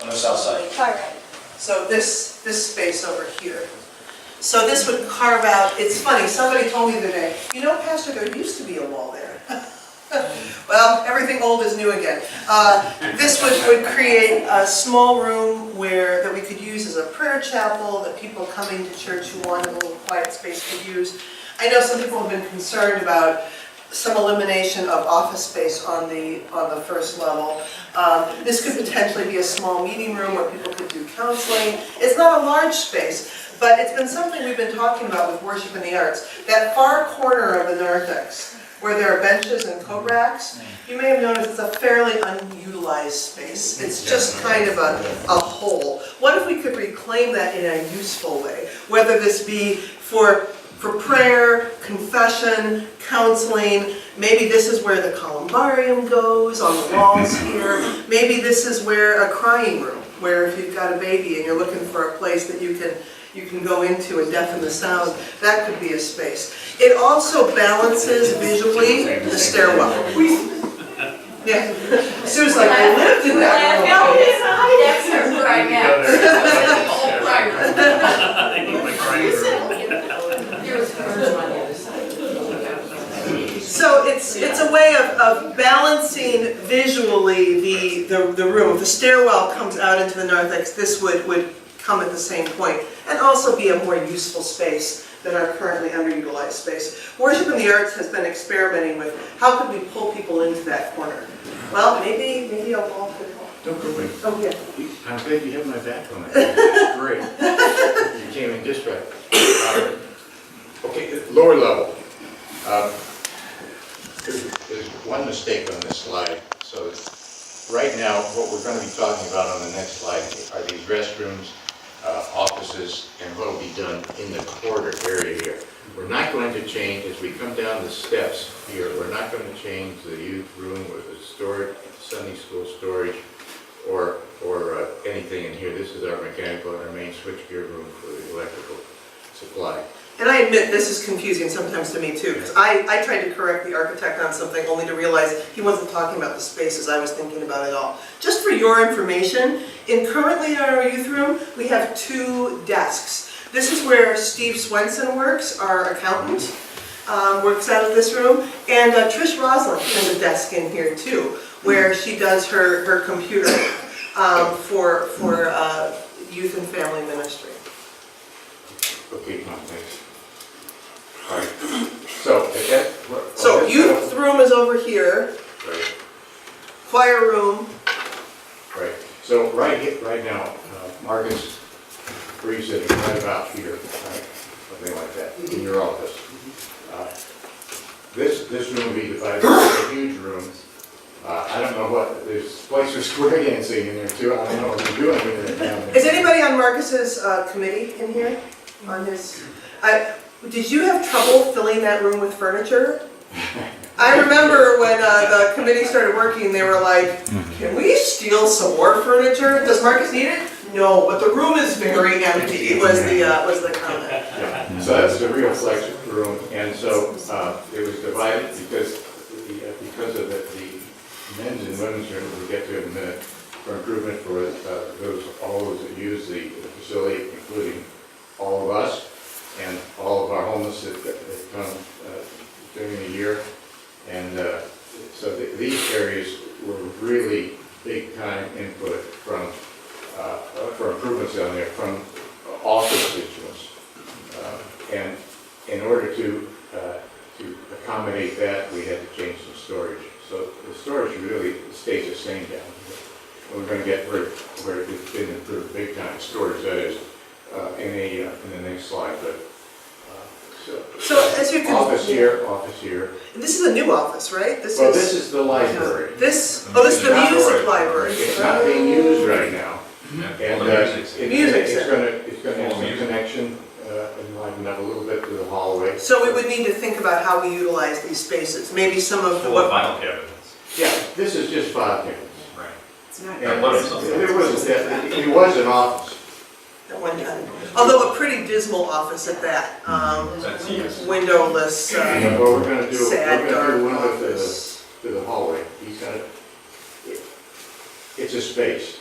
On the south side. All right. So this space over here. So this would carve out, it's funny, somebody told me the other day, you know, Pastor, there used to be a wall there. Well, everything old is new again. This would create a small room that we could use as a prayer chapel, that people coming to church who want a little quiet space could use. I know some people have been concerned about some elimination of office space on the first level. This could potentially be a small meeting room where people could do counseling. It's not a large space, but it's been something we've been talking about with Worship in the Arts. That far corner of the narthex, where there are benches and coat racks, you may have noticed it's a fairly unutilized space. It's just kind of a hole. What if we could reclaim that in a useful way? Whether this be for prayer, confession, counseling. Maybe this is where the columbarium goes on the walls here. Maybe this is where a crying room, where if you've got a baby and you're looking for a place that you can go into and deafen the sound, that could be a space. It also balances visually the stairwell. Yeah, Sue's like, I lived in that room. So it's a way of balancing visually the room. If the stairwell comes out into the narthex, this would come at the same point, and also be a more useful space than our currently underutilized space. Worship in the Arts has been experimenting with how could we pull people into that corner. Well, maybe a wall could help. Don't go away. Oh yeah. I'm glad you have my back on it. It's great. You came in just right. Okay, lower level. There's one mistake on this slide. So right now, what we're going to be talking about on the next slide are these restrooms, offices, and what will be done in the corridor area here. We're not going to change, as we come down the steps here, we're not going to change the youth room or the storage, Sunday school storage, or anything in here. This is our mechanical and our main switchgear room for the electrical supply. And I admit this is confusing sometimes to me too, because I tried to correct the architect on something only to realize he wasn't talking about the spaces I was thinking about at all. Just for your information, currently in our youth room, we have 2 desks. This is where Steve Swenson works, our accountant, works out of this room. And Trish Roslin has a desk in here too, where she does her computer for youth and family ministry. Okay, Tom, thanks. All right. So youth room is over here, Right. choir room. Right. So right now, Marcus Breeze sitting right about here, right? Something like that, in your office. This room will be divided into a huge room. I don't know what, there's places square dancing in there too. I don't know what you're doing in there down there. Is anybody on Marcus's committee in here? On his, did you have trouble filling that room with furniture? I remember when the committee started working, they were like, can we steal some more furniture? Does Marcus need it? No, but the room is very empty, was the comment. Yeah. So that's the real flex room, and so it was divided because of the men's and women's room, we'll get to in a minute, for improvement for all those that use the facility, including all of us and all of our homeless that come during the year. And so these areas were really big time input from for improvements down there from all constituents. And in order to accommodate that, we had to change some storage. So the storage really stays the same down here. We're going to get where it's been improved big time storage, that is, in the next slide. But So as you can office here. This is a new office, right? This is the library. This is the music library. It's not being used right now. And it's going to have some connection and lighten up a little bit to the hallway. So we would need to think about how we utilize these spaces. Maybe some of Full of vinyl cabinets. Yeah, this is just 5 cabinets. Right. It's not. And it was an office. at one time. Although a pretty dismal office at that. Windowless, What we're going to do, sad, we're going to do dark window office. to the hallway. He's got it. It's a space.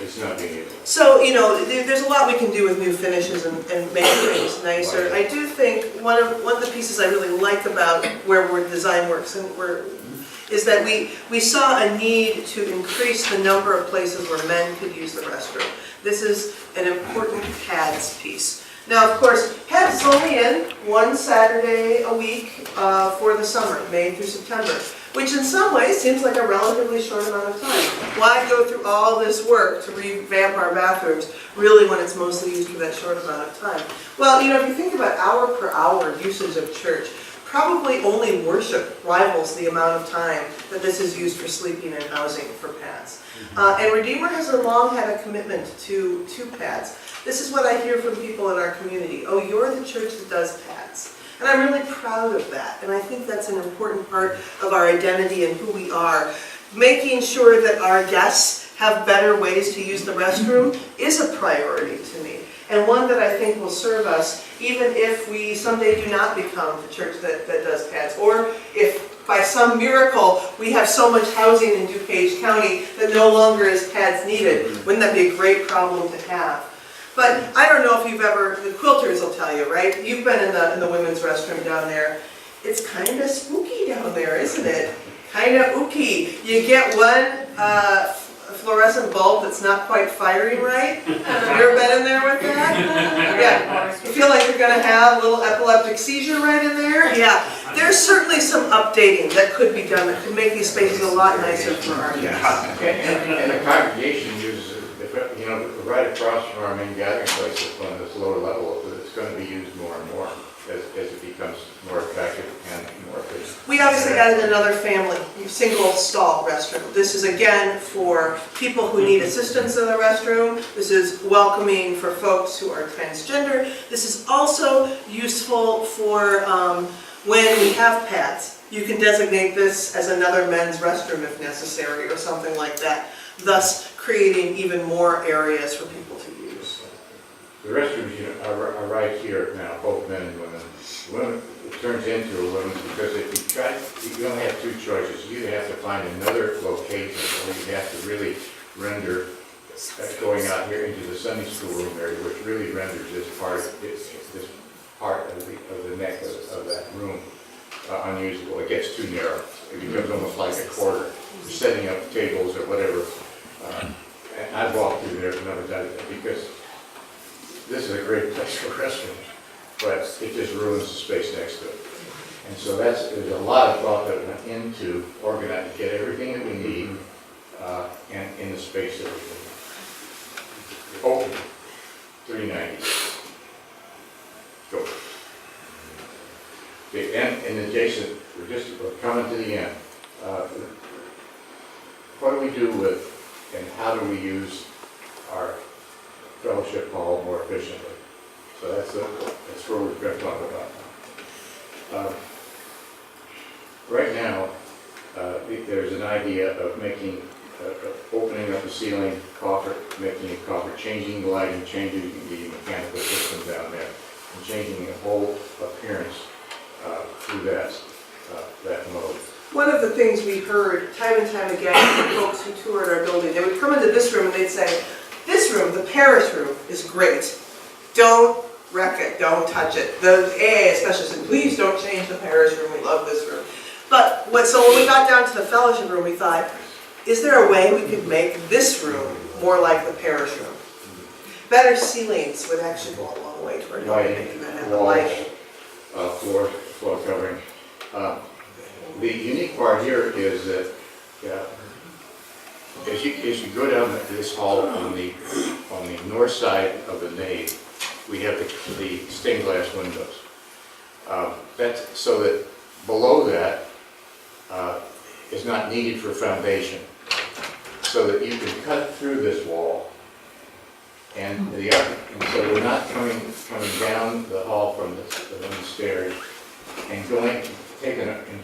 it's not being utilized. So, you know, there's a lot we can do with new finishes and make things nicer. I do think one of the pieces I really like about where Design Works is that we saw a need to increase the number of places where men could use the restroom. This is an important PADS piece. Now, of course, PADS is only in one Saturday a week for the summer, May through September, which in some ways seems like a relatively short amount of time. Why go through all this work to revamp our bathrooms, really, when it's mostly used for that short amount of time? Well, you know, if you think about hour per hour usage of church, probably only worship rivals the amount of time that this is used for sleeping and housing for PADS. And Redeemer has long had a commitment to PADS. This is what I hear from people in our community. Oh, you're the church that does PADS. And I'm really proud of that. And I think that's an important part of our identity and who we are. Making sure that our guests have better ways to use the restroom is a priority to me. And one that I think will serve us even if we someday do not become the church that does PADS. Or if by some miracle we have so much housing in DuPage County that no longer is PADS needed. Wouldn't that be a great problem to have? But I don't know if you've ever, the quilters will tell you, right? You've been in the women's restroom down there. It's kind of spooky down there, isn't it? Kind of ooky. You get one fluorescent bulb that's not quite firing right. You ever been in there with that? Yeah. You feel like you're going to have a little epileptic seizure right in there? Yeah. There's certainly some updating that could be done that could make these spaces a lot nicer for our guests. And the congregation uses it, you know, right across from our main gathering place on this lower level, it's going to be used more and more as it becomes more effective and more efficient. We obviously added another family, single stall restroom. This is again for people who need assistance in the restroom. This is welcoming for folks who are transgender. This is also useful for when we have PADS. You can designate this as another men's restroom if necessary or something like that, thus creating even more areas for people to use. The restrooms, you know, are right here now, both men and women. Women, it turns into a women's because if you try, you only have two choices. You either have to find another location or you have to really render going out here into the Sunday school room area, which really renders this part of the neck of that room unusable. It gets too narrow. It becomes almost like a quarter. You're setting up tables or whatever. And I've walked through there and never done it because this is a great place for restrooms, but it just ruins the space next to it. And so there's a lot of thought that went into organizing, get everything that we need and in the space that we need. Open, 390. Go. Okay, and adjacent, we're coming to the end. What do we do with and how do we use our fellowship hall more efficiently? So that's where we're going to talk about now. Right now, there's an idea of making, opening up the ceiling, making it coffer, changing the lighting, changing the mechanical system down there, and changing the whole appearance through that mode. One of the things we heard time and time again from folks who toured our building, they would come into this room and they'd say, this room, the parish room, is great. Don't wreck it, don't touch it. The AA especially said, please don't change the parish room, we love this room. So when we got down to the fellowship room, we thought, is there a way we could make this room more like the parish room? Better ceilings would actually go a long way toward making that happen. Lighting. Floor covering. The unique part here is that as you go down this hall on the north side of the nave, we have the stained glass windows. That's so that below that is not needed for foundation, so that you can cut through this wall, and so we're not coming down the hall from the stairs and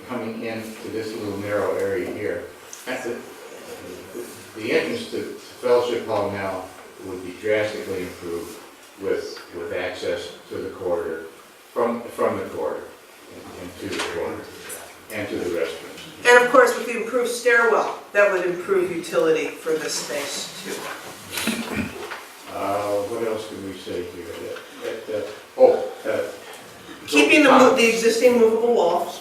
coming into this little narrow area here. The entrance to Fellowship Hall now would be drastically improved with access to the corridor, from the corridor and to the corridor and to the restrooms. And of course, with the improved stairwell, that would improve utility for this space too. What else can we say here? Keeping the existing movable wall,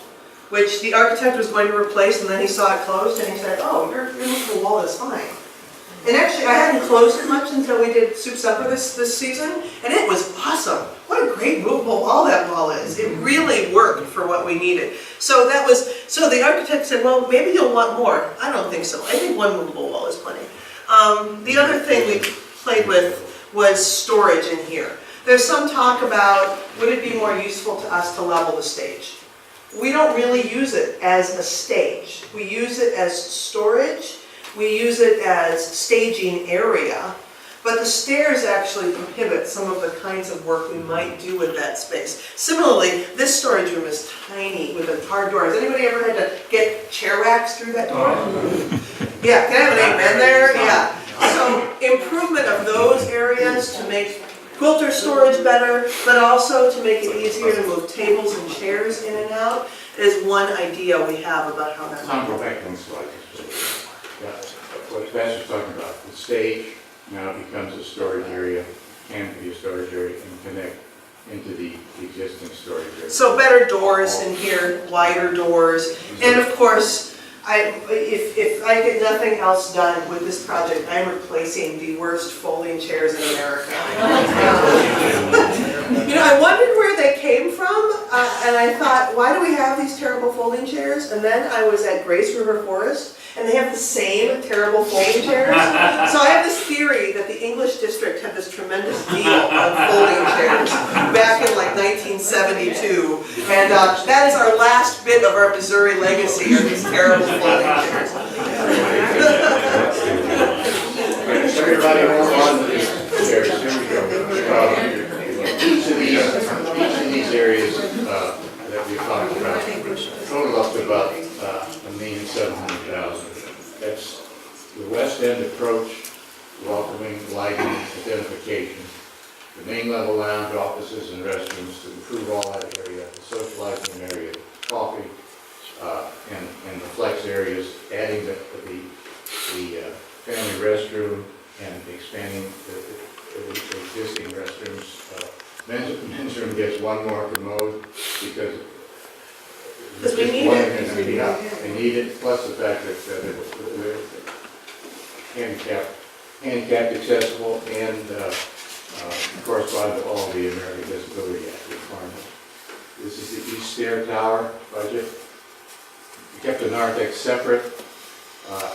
which the architect was going to replace, and then he saw it closed, and he said, oh, your movable wall is fine. And actually, I hadn't closed it much until we did Soup Supper this season, and it was awesome. What a great movable wall that wall is. It really worked for what we needed. So the architect said, well, maybe you'll want more. I don't think so. I think one movable wall is plenty. The other thing we played with was storage in here. There's some talk about, would it be more useful to us to level the stage? We don't really use it as a stage. We use it as storage. We use it as staging area. But the stairs actually prohibit some of the kinds of work we might do with that space. Similarly, this storage room is tiny with a hard door. Has anybody ever had to get chair racks through that door? Yeah, can I have an amen there? Yeah. So improvement of those areas to make quilter storage better, but also to make it easier to move tables and chairs in and out is one idea we have about how that Tom, might go back one slide. Yeah, what Pastor's talking about, the stage now becomes a storage area, can be a storage area, and connect into the existing storage area. So better doors in here, wider doors, and of course, if I get nothing else done with this project, I'm replacing the worst folding chairs in America. You know, I wondered where they came from, and I thought, why do we have these terrible folding chairs? And then I was at Grace River Forest, and they have the same terrible folding chairs. So I have this theory that the English district had this tremendous deal on folding chairs back in like 1972. And that is our last bit of our Missouri legacy, are these terrible folding chairs. Everybody hold on to these chairs, here we go. Each of these areas that we talked about total up to about $1,700,000. That's the west end approach, welcoming, lighting, identification, the main level lounge, offices and restrooms to improve all that area, the socializing area, coffee, and the flex areas, adding the family restroom and expanding the existing restrooms. Men's room gets one more commode because we need it. They need it, plus the fact that they're handicapped accessible and correspond to all the American Disability Act requirements. This is the East Stair Tower budget. We kept the narthex separate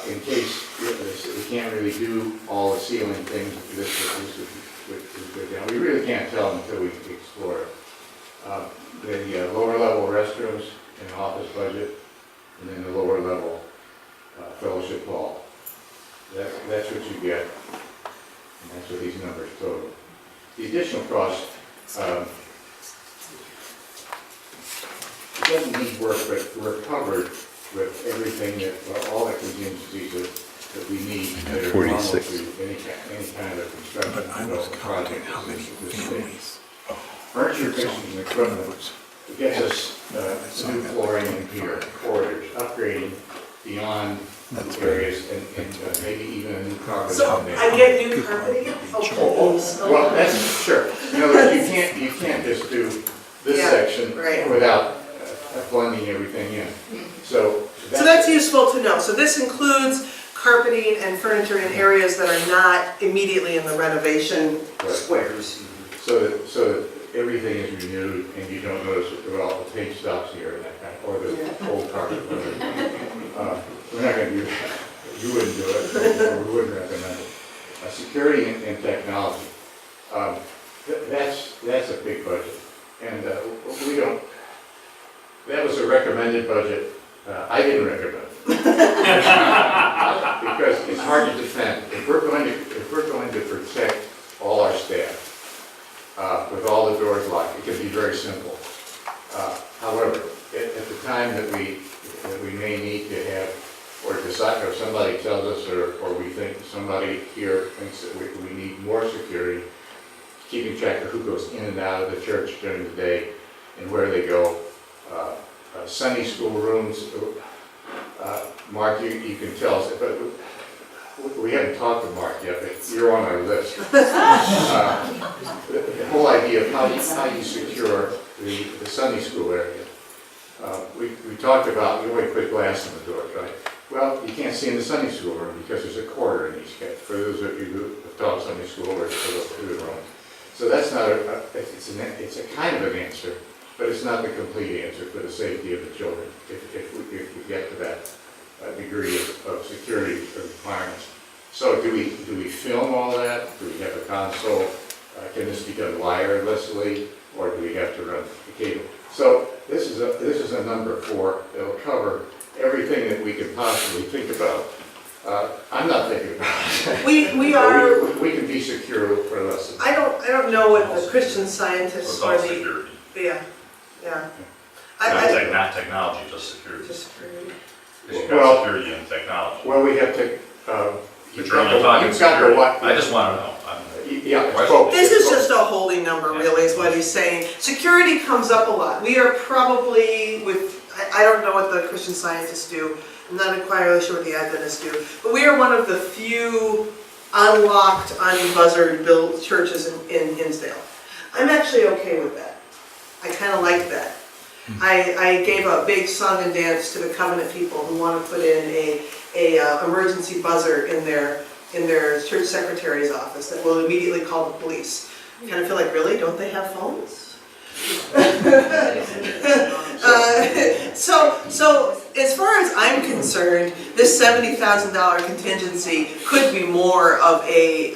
in case we can't really do all the ceiling things. This would go down. We really can't tell until we explore it. The lower level restrooms and office budget, and then the lower level fellowship hall. That's what you get, and that's what these numbers total. The additional cost, it doesn't need work, but we're covered with everything that, all the contingencies that we need that are normal to any kind of construction. But I was counting how many families. Furniture, fixtures, and equipment gets us new flooring in here, corridors, upgrading beyond areas, and maybe even a new carpet. So I get new carpeting? Well, that's, sure. In other words, you can't just do this section without blending everything in. So that's useful to know. So this includes carpeting and furniture in areas that are not immediately in the renovation squares. So that everything is renewed and you don't notice that well, the paint stops here and that kind of, or the old carpet. We're not going to do that. You wouldn't do it, or we wouldn't recommend it. Security and technology. That's a big budget, and we don't. That was a recommended budget. I didn't recommend it because it's hard to defend. If we're going to protect all our staff with all the doors locked, it can be very simple. However, at the time that we may need to have, or decide, or somebody tells us, or we think somebody here thinks that we need more security, keeping track of who goes in and out of the church during the day and where they go. Sunday school rooms, Mark, you can tell us, but we haven't talked to Mark yet, but you're on our list. The whole idea of how you secure the Sunday school area. We talked about, you only put glass in the doors, right? Well, you can't see in the Sunday school room because there's a quarter in each case, for those of you who have taught Sunday school or for the room. So that's not it's a kind of an answer, but it's not the complete answer for the safety of the children, if we get to that degree of security requirements. So do we film all that? Do we have a console? Can this be done wirelessly, or do we have to run the cable? So this is a number 4 that'll cover everything that we could possibly think about. I'm not thinking about it. We are, We can be secure for less than. I don't know what the Christian scientists or Without the, security. yeah. Not technology, just security. Just security. Because you've Well- got security and technology. Well, we have to, But you're only talking you've got the security. what? I just want to know. Yeah, it's Question. both. This is just a holding number, really, is what he's saying. Security comes up a lot. We are probably I don't know what the Christian Scientists do. I'm not entirely sure what the Adventists do. But we are one of the few unlocked, unbuzzard built churches in Hinsdale. I'm actually okay with that. I kind of like that. I gave a big song and dance to the Covenant people who want to put in a emergency buzzer in their church secretary's office that will immediately call the police. I kind of feel like, really? Don't they have phones? So as far as I'm concerned, this $70,000 contingency could be more of a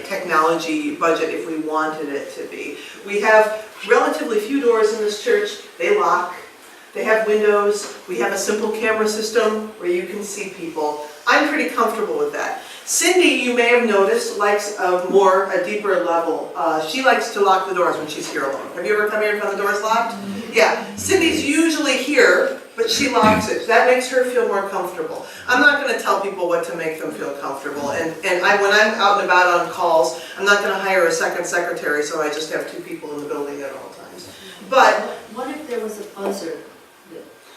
technology budget if we wanted it to be. We have relatively few doors in this church. They lock. They have windows. We have a simple camera system where you can see people. I'm pretty comfortable with that. Cindy, you may have noticed, likes a deeper level. She likes to lock the doors when she's here alone. Have you ever come here and found the doors locked? Yeah. Cindy's usually here, but she locks it. That makes her feel more comfortable. I'm not going to tell people what to make them feel comfortable. And when I'm out and about on calls, I'm not going to hire a second secretary, so I just have 2 people in the building at all times. But What if there was a buzzer?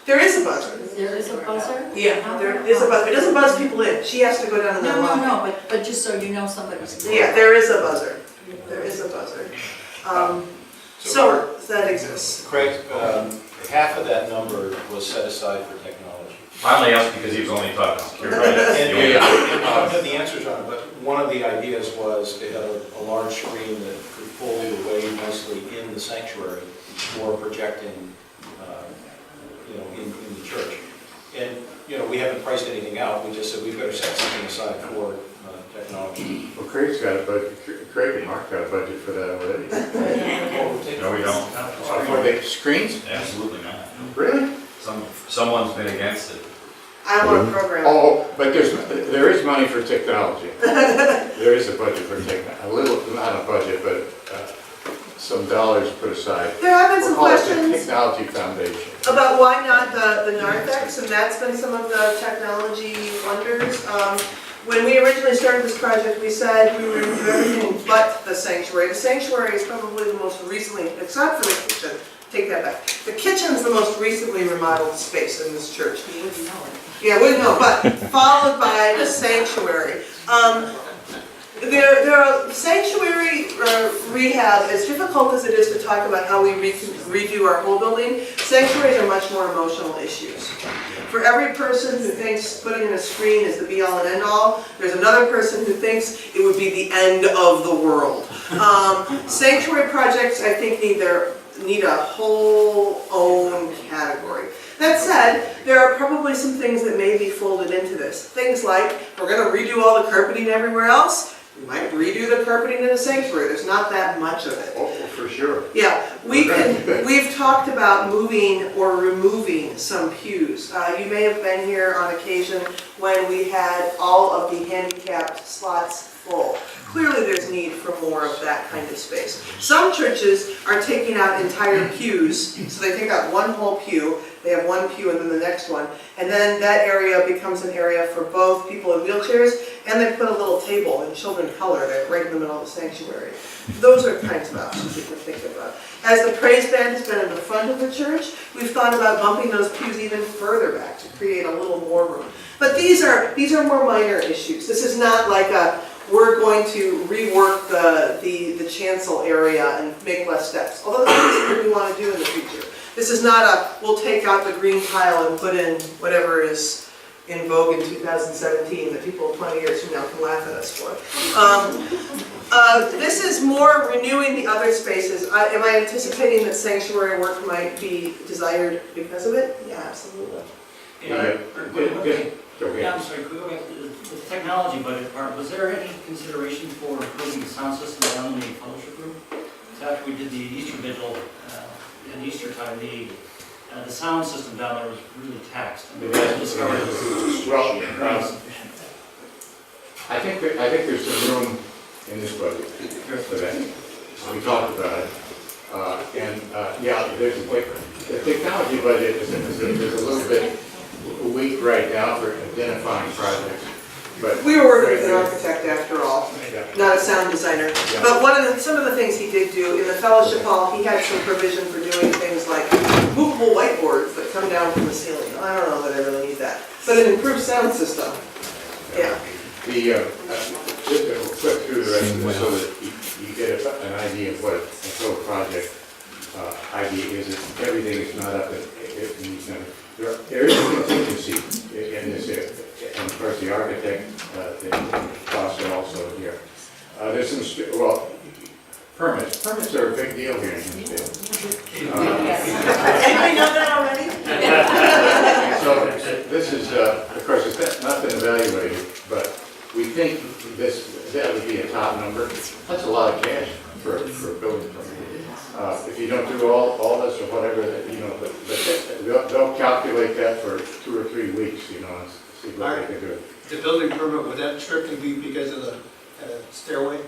there is a buzzer. There is a buzzer? Yeah, there is a buzzer. It doesn't buzz people in. She has to go down and No, unlock. no, but just so you know somebody's there. Yeah, there is a buzzer. There is a buzzer. So that exists. Craig, half of that number was set aside for technology. I only asked because he was only talking security. And You know, I don't have the answers on it, but one of the ideas was to have a large screen that could fold away nicely in the sanctuary for projecting, in the church. And, we haven't priced anything out, we just said we've got to set something aside for technology. Well, Craig's got a budget, Craig and Mark got a budget for that already. No, we don't. For the screens? Absolutely not. Really? Someone's been against it. I want a program. Oh, but there is money for technology. There is a budget for technology, a little, not a budget, but some dollars put aside. There have been some We'll call it the questions Technology Foundation. about why not the narthex, and that's been some of the technology wonders. When we originally started this project, we said we were going to do everything but the sanctuary. The sanctuary is probably the most recently, except for the kitchen, take that back. The kitchen's the most recently remodeled space in this church. You wouldn't know it. Yeah, we know, but followed by the sanctuary. There are sanctuary rehab, as difficult as it is to talk about how we redo our whole building, sanctuaries are much more emotional issues. For every person who thinks putting in a screen is the be-all and end-all, there's another person who thinks it would be the end of the world. Sanctuary projects, I think, need a whole own category. That said, there are probably some things that may be folded into this. Things like, we're going to redo all the carpeting everywhere else, we might redo the carpeting in the sanctuary. There's not that much of it. Oh, for sure. Yeah, we've talked about moving or removing some pews. You may have been here on occasion when we had all of the handicapped slots full. Clearly, there's need for more of that kind of space. Some churches are taking out entire pews, so they take out one whole pew, they have one pew and then the next one, and then that area becomes an area for both people in wheelchairs, and they put a little table in children color there, right in the middle of the sanctuary. Those are kinds of options you can think about. As the praise band has been in the front of the church, we've thought about bumping those pews even further back to create a little more room. But these are more minor issues. This is not like we're going to rework the chancel area and make less steps, although that's something we want to do in the future. This is not we'll take out the green tile and put in whatever is in vogue in 2017 that people 20 years from now can laugh at us for. This is more renewing the other spaces. Am I anticipating that sanctuary work might be desired because of it? Yeah, absolutely. Yeah, I'm sorry, could we go back to the technology budget part? Was there any consideration for improving the sound system down in the fellowship room? So after we did the Easter vigil in Easter time, the sound system down there was really taxed. I mean, Yeah. we discovered it was Well, very insufficient. I think there's some room in this budget for that. We talked about it. Yeah, the technology budget is a little bit weak right now for identifying projects, but. We were working with an architect after all, Yeah. not a sound designer. Yeah. But some of the things he did do, in the fellowship hall, he had some provision for doing things like movable whiteboards that come down from the ceiling. I don't know that I really need that, but an improved sound system, yeah. Just to flip through the rest of this so that you get an idea of what a total project idea is. Everything is not up in these numbers. There is a contingency in this area, and of course the architect, the costs are also here. There's some, permits. Permits are a big deal here in Hinsdale. Anybody know that already? So this is, of course, it's not been evaluated, but we think that would be a top number. That's a lot of cash for a building permit. If you don't do all this or whatever, but they'll calculate that for 2 or 3 weeks, and see what they can do. The building permit, would that strictly be because of the stairway?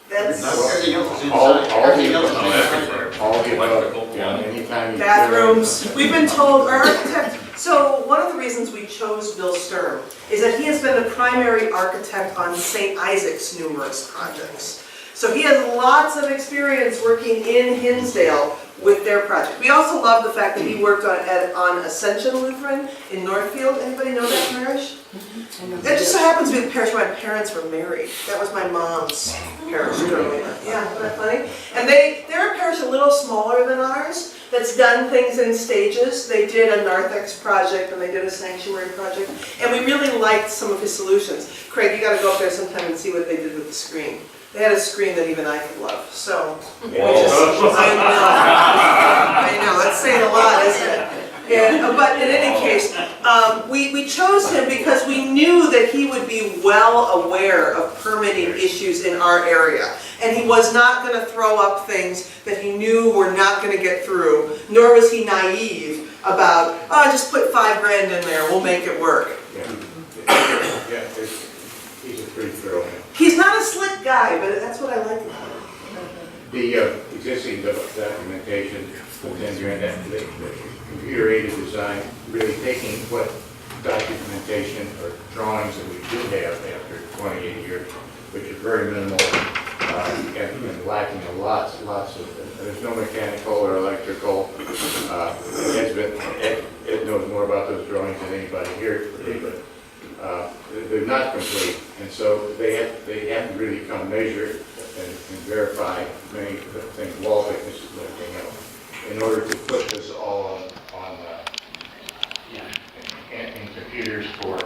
That's Everything else is All inside. the Everything else is above. inside. All the Electrical, above, yeah, anytime you. bathrooms. We've been told, our architect, so one of the reasons we chose Bill Sturm is that he has been the primary architect on St. Isaac's numerous projects. So he has lots of experience working in Hinsdale with their project. We also love the fact that he worked on Ascension Lutheran in Northfield. Anybody know that parish? That just so happens to be the parish where my parents were married. That was my mom's parish growing up. Yeah, isn't that funny? And they're a parish a little smaller than ours that's done things in stages. They did a Narthex project and they did a sanctuary project. And we really liked some of his solutions. Craig, you gotta go up there sometime and see what they did with the screen. They had a screen that even I could love, so. I know, that's saying a lot, isn't it? But in any case, we chose him because we knew that he would be well aware of permitting issues in our area. And he was not going to throw up things that he knew were not going to get through, nor was he naive about, oh, just put $5 grand in there, we'll make it work. Yeah, he's a pretty thorough man. He's not a slick guy, but that's what I like about him. The existing documentation, the computer-aided design, really taking what documentation or drawings that we do have after 28 years, which is very minimal, and lacking lots of, there's no mechanical or electrical. Ed knows more about those drawings than anybody here today, but they're not complete, and so they have to really come measure and verify many things, wall thicknesses and everything else, in order to put this all in computers for